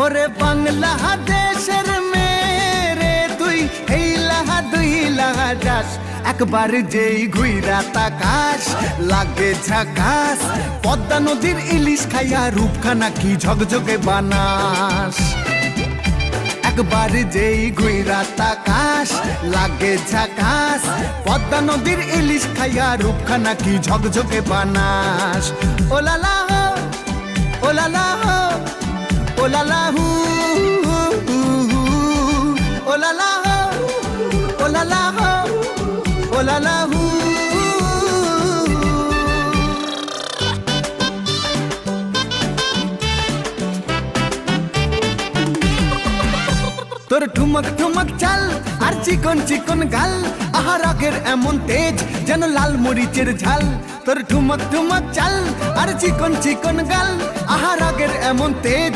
ওরে বাংলাদেশের মেরে তুই এই লাহা দুই লাহা যাস, একবার যেই ঘুইরা তাকাস লাগে ঝাকাস। পদ্মা নদীর ইলিশ খাইয়া রূপখানা কি ঝকঝকে বানাস, একবার যেই ঘুইরা তাকাস লাগে ঝাকাস। পদ্মা নদীর ইলিশ খাইয়া রূপখানা কি ঝকঝকে বানাস। ওলালা হো ওলালা হো ওলালা হু ওলালা হো ওলালা হো ওলালা হু। তোর ঠুমক ঠুমক চাল আর চিকন চিকন গাল, আহার আগের এমন তেজ যেন লাল মরিচের ঝাল। তোর ঠুমক ঠুমক চাল আর চিকন চিকন গাল, আহার আগের এমন তেজ